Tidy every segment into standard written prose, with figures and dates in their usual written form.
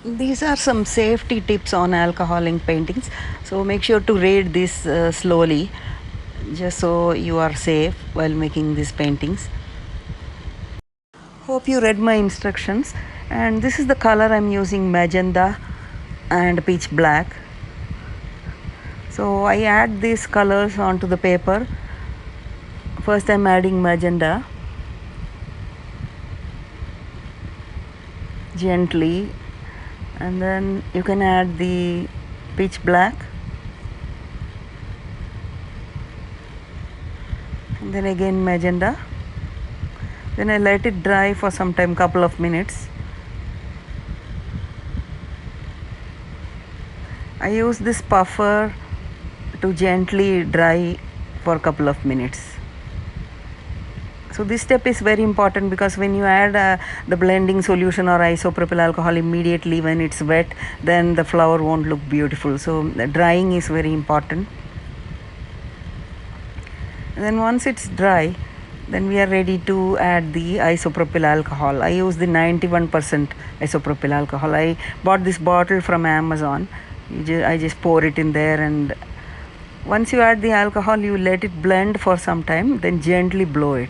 These are some safety tips on alcohol ink paintings. So make sure to read this slowly, just so you are safe while making these paintings. Hope you read my instructions. And this is the color I'm using, magenta and pitch black. So I add these colors onto the paper. First I'm adding magenta gently, and then you can add the pitch black, and then again magenta. Then I let it dry for some time, couple of minutes. I use this puffer to gently dry for a couple of minutes. So this step is very important because when you add the blending solution or isopropyl alcohol immediately when it's wet, then the flower won't look beautiful. So the drying is very important. And then once it's dry, then we are ready to add the isopropyl alcohol. I use the 91% isopropyl alcohol. I bought this bottle from Amazon. I just pour it in there, and once you add the alcohol, you let it blend for some time, then gently blow it.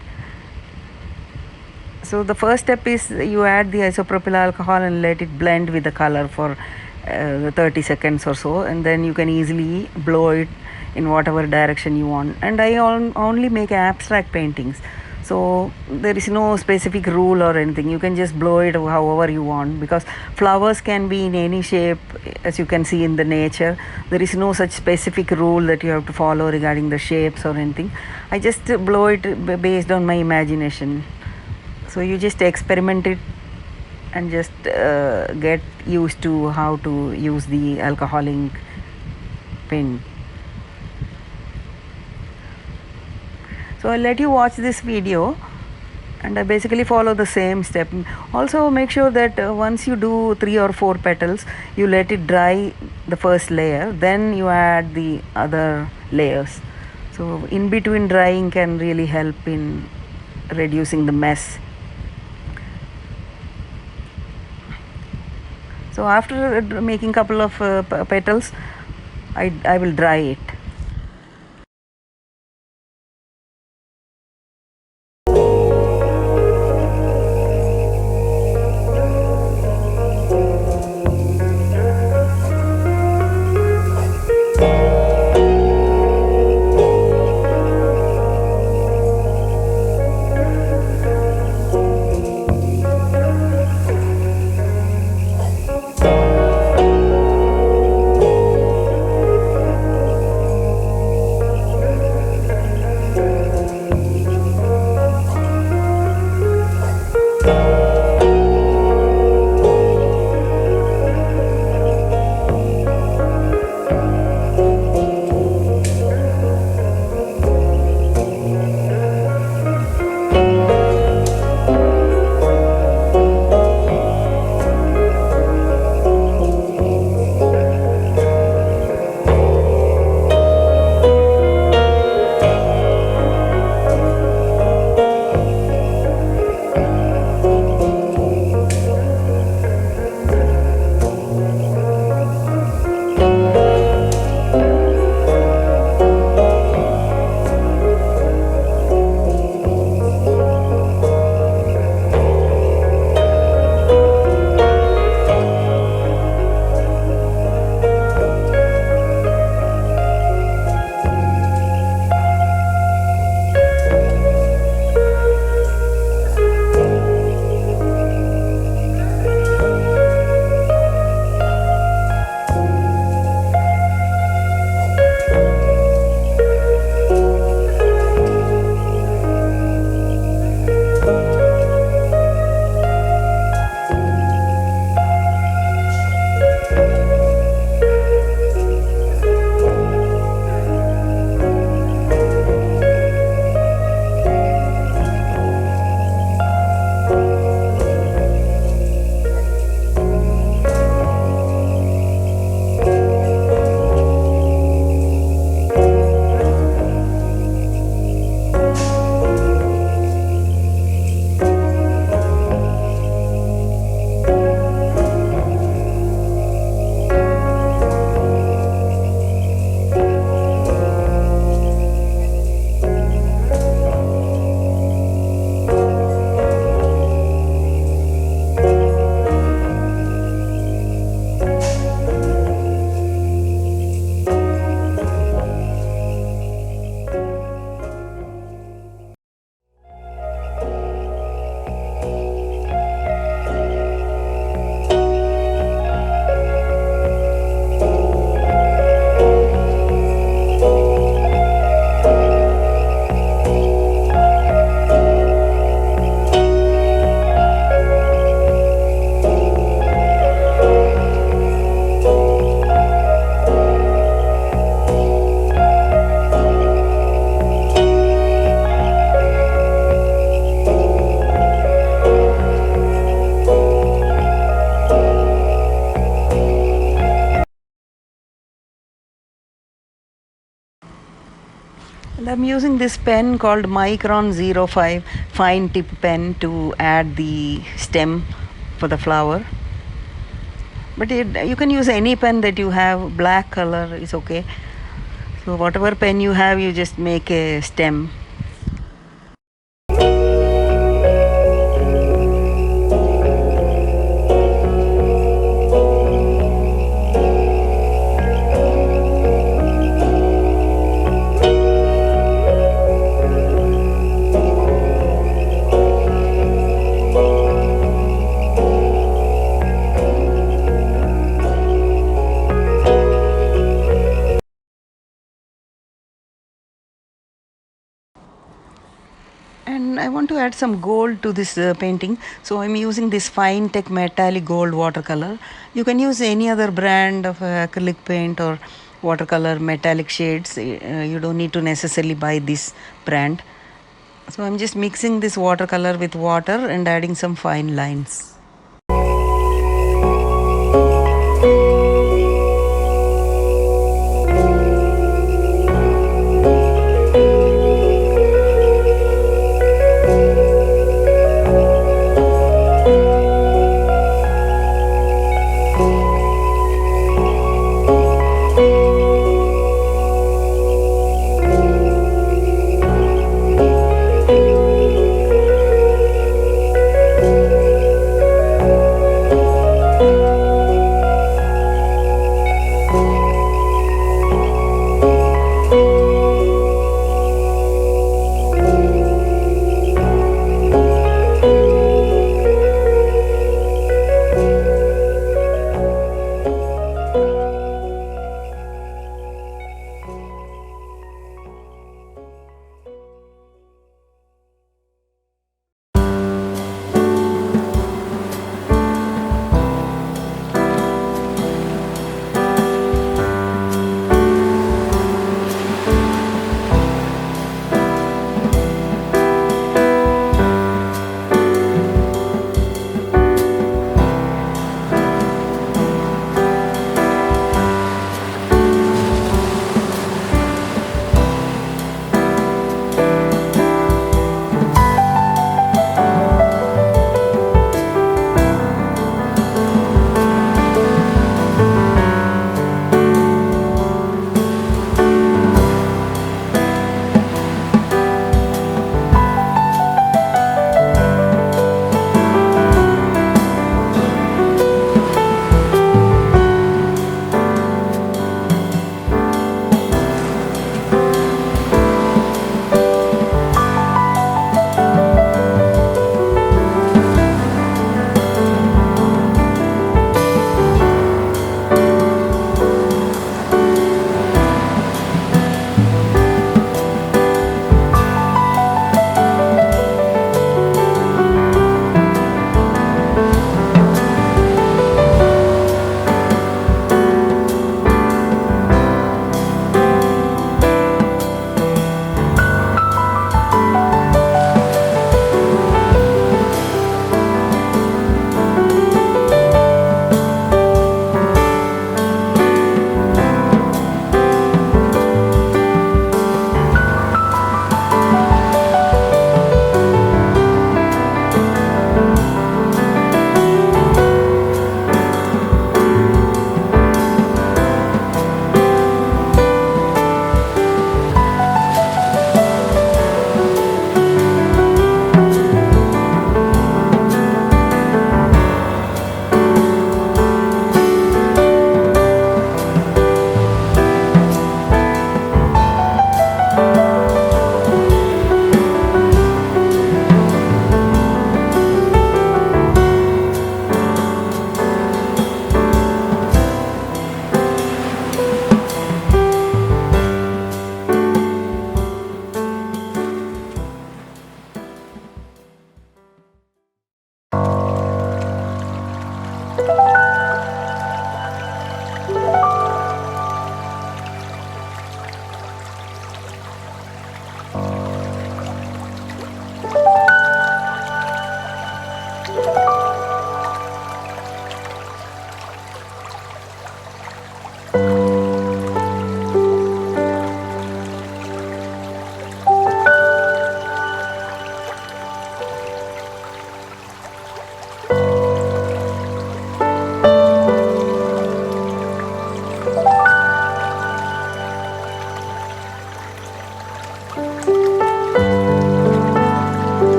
So the first step is you add the isopropyl alcohol and let it blend with the color for 30 seconds or so, and then you can easily blow it in whatever direction you want. And I only make abstract paintings, so there is no specific rule or anything. You can just blow it however you want, because flowers can be in any shape, as you can see in the nature. There is no such specific rule that you have to follow regarding the shapes or anything. I just blow it based on my imagination. So you just experiment it and just get used to how to use the alcohol ink pen. So I'll let you watch this video, and I basically follow the same step. Also make sure that once you do 3 or 4 petals, you let it dry the first layer, then you add the other layers. So in between drying can really help in reducing the mess. So after making couple of petals, I will dry it. And I'm using this pen called Micron 05 fine tip pen to add the stem for the flower. But you can use any pen that you have. Black color is okay. So whatever pen you have, you just make a stem. And I want to add some gold to this painting, so I'm using this fine tech metallic gold watercolor. You can use any other brand of acrylic paint or watercolor metallic shades. You don't need to necessarily buy this brand. So I'm just mixing this watercolor with water and adding some fine lines.